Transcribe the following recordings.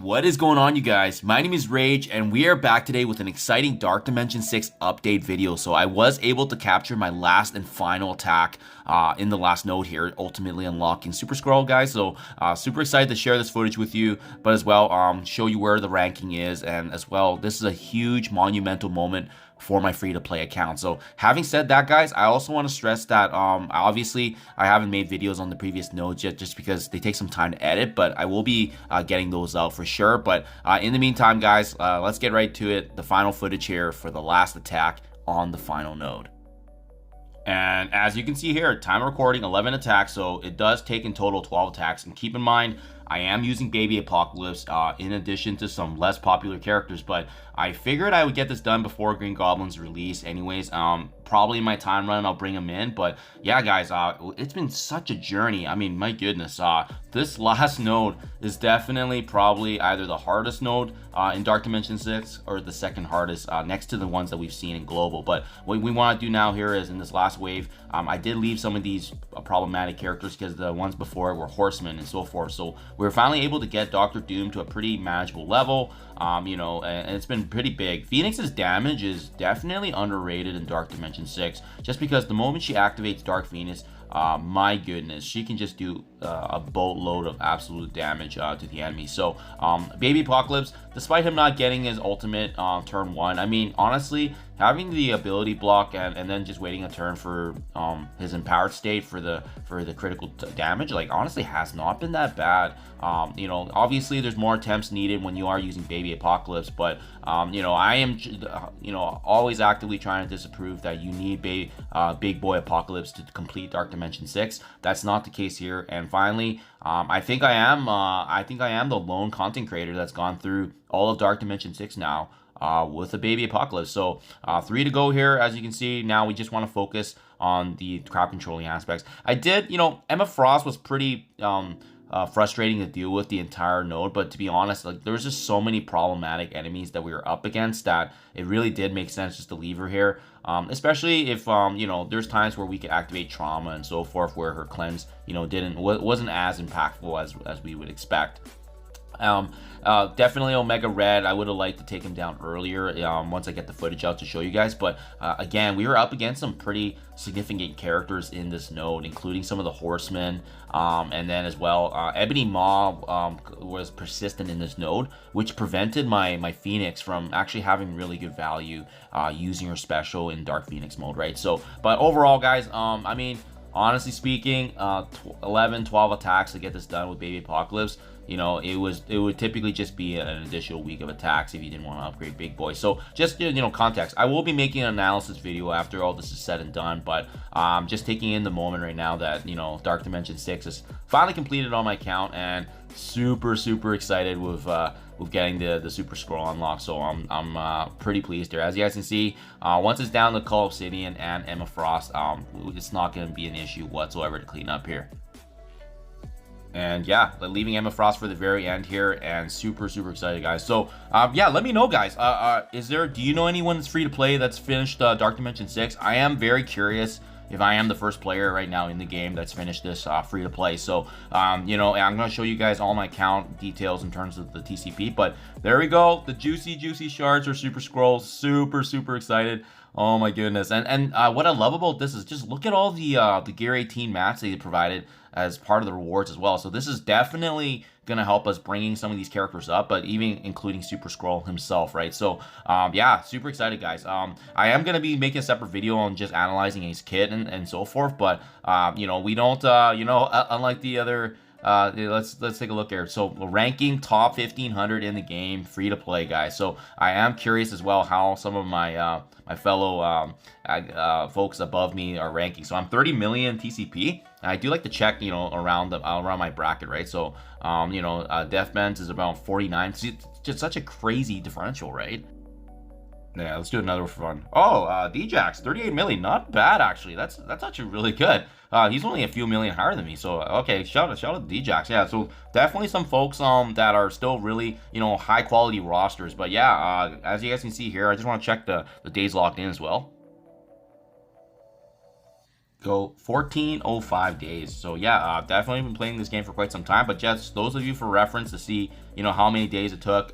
What is going on, you guys? My name is Rayge, and we are back today with an exciting Dark Dimension 6 update video. So I was able to capture my last and final attack in the last node here, ultimately unlocking Super SKRULL, guys. So super excited to share this footage with you, but as well show you where the ranking is, and as well, this is a huge monumental moment for my free-to-play account. So having said that, guys, I also want to stress that obviously I haven't made videos on the previous nodes yet just because they take some time to edit, but I will be getting those out for sure. But in the meantime, guys, let's get right to it. The final footage here for the last attack on the final node. And as you can see here, time of recording 11 attacks, so it does take in total 12 attacks. And keep in mind, I am using Baby Apocalypse in addition to some less popular characters, but I figured I would get this done before Green Goblin's release anyways. Probably in my time run I'll bring them in, but yeah, guys, it's been such a journey. I mean, my goodness, this last node is definitely probably either the hardest node in Dark Dimension 6 or the second hardest, next to the ones that we've seen in Global. But what we want to do now here is in this last wave, I did leave some of these problematic characters because the ones before were horsemen and so forth. So we were finally able to get Dr. Doom to a pretty manageable level, you know, and it's been pretty big. Phoenix's damage is definitely underrated in Dark Dimension 6, just because the moment she activates Dark Phoenix, my goodness, she can just do a boatload of absolute damage to the enemy. So Baby Apocalypse, despite him not getting his ultimate turn 1, I mean, honestly, having the ability block and then just waiting a turn for his empowered state for the critical damage, like, honestly has not been that bad. You know, obviously there's more attempts needed when you are using Baby Apocalypse, but you know, I am, you know, always actively trying to disapprove that you need Big Boy Apocalypse to complete Dark Dimension 6. That's not the case here. And finally, I think I am the lone content creator that's gone through all of Dark Dimension 6 now with the Baby Apocalypse. So 3 to go here. As you can see, now we just want to focus on the crowd controlling aspects. I did, you know, Emma Frost was pretty frustrating to deal with the entire node, but to be honest, like, there's just so many problematic enemies that we were up against that it really did make sense just to leave her here, especially if you know, there's times where we could activate trauma and so forth where her cleanse, you know, wasn't as impactful as we would expect. Definitely Omega Red, I would have liked to take him down earlier once I get the footage out to show you guys, but again, we were up against some pretty significant characters in this node, including some of the horsemen, and then as well Ebony Maw was persistent in this node, which prevented my Phoenix from actually having really good value using her special in Dark Phoenix mode, right? So, but overall, guys, I mean, honestly speaking, 12 attacks to get this done with Baby Apocalypse. You know, it would typically just be an additional week of attacks if you didn't want to upgrade Big Boy. So just, you know, context. I will be making an analysis video after all this is said and done, but just taking in the moment right now that, you know, Dark Dimension 6 is finally completed on my account, and super excited with getting the Super SKRULL unlocked. So I'm pretty pleased there. As you guys can see, once it's down to Cull Obsidian and Emma Frost, it's not going to be an issue whatsoever to clean up here. And yeah, leaving Emma Frost for the very end here, and super excited, guys. So yeah, let me know, guys, do you know anyone that's free to play that's finished Dark Dimension 6? I am very curious if I am the first player right now in the game that's finished this free to play. So you know, I'm going to show you guys all my account details in terms of the TCP, but there we go. The juicy shards or Super SKRULL. Super excited. Oh my goodness. And what I love about this is just look at all the Gear 18 mats they provided as part of the rewards as well. So this is definitely going to help us bringing some of these characters up, but even including Super SKRULL himself, right? So yeah, super excited, guys. I am going to be making a separate video on just analyzing his kit and so forth, but you know, we don't, you know, unlike the other, let's take a look here. So ranking top 1500 in the game, free to play, guys. So I am curious as well how some of my my fellow folks above me are ranking. So I'm 30 million TCP. I do like to check, you know, around my bracket, right? So you know, Deathbends is about 49. It's just such a crazy differential, right? Yeah, let's do another for fun. Oh, DJax, 38 million. Not bad, actually. That's actually really good. He's only a few million higher than me. So, okay, shout out to DJax. Yeah, so definitely some folks that are still really, you know, high quality rosters. But yeah, as you guys can see here, I just want to check the days logged in as well. Go 1405 days. So yeah, definitely been playing this game for quite some time, but just those of you for reference to see, you know, how many days it took.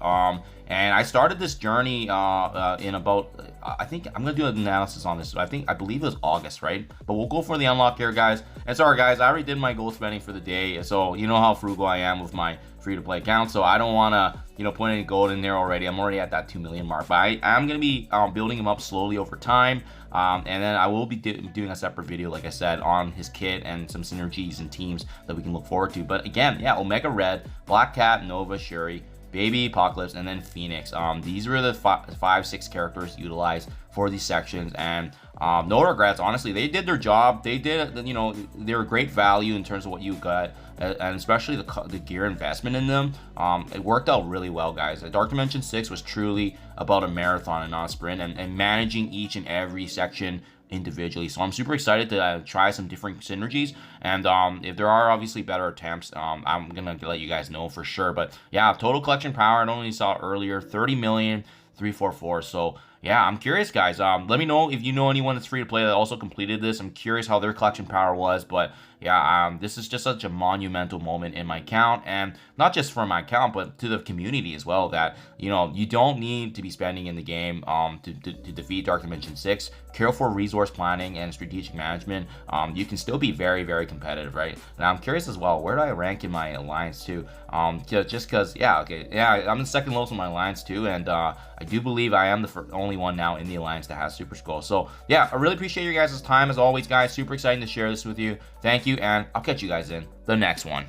And I started this journey in about, I think I'm gonna do an analysis on this. I believe it was August, right? But we'll go for the unlock here, guys. And sorry, guys, I already did my gold spending for the day, so you know how frugal I am with my free-to-play account. So I don't want to, you know, put any gold in there already. I'm already at that 2 million mark, but I'm gonna be building him up slowly over time. And then I will be doing a separate video, like I said, on his kit and some synergies and teams that we can look forward to. But again, yeah, Omega Red, Black Cat, Nova, Shuri, Baby, Apocalypse, and then Phoenix. These were the 5-6 characters utilized for these sections, and no regrets. Honestly, they did their job. They did, you know, they were great value in terms of what you got, and especially the gear investment in them. It worked out really well, guys. Dark Dimension 6 was truly about a marathon and not a sprint, and managing each and every section individually. So I'm super excited to try some different synergies, and if there are obviously better attempts, I'm gonna let you guys know for sure. But yeah, total collection power, I only saw earlier, 30,344,000. So yeah, I'm curious, guys. Let me know if you know anyone that's free to play that also completed this. I'm curious how their collection power was. But yeah, this is just such a monumental moment in my account, and not just for my account, but to the community as well, that, you know, you don't need to be spending in the game to defeat Dark Dimension 6. Careful resource planning and strategic management, you can still be very, very competitive, right? And I'm curious as well, where do I rank in my alliance too? Just because, yeah, okay, yeah, I'm the second lowest in my alliance too, and I do believe I am the only one now in the alliance that has Super Skull. So yeah, I really appreciate your guys' time as always, guys. Super exciting to share this with you. Thank you, and I'll catch you guys in the next one.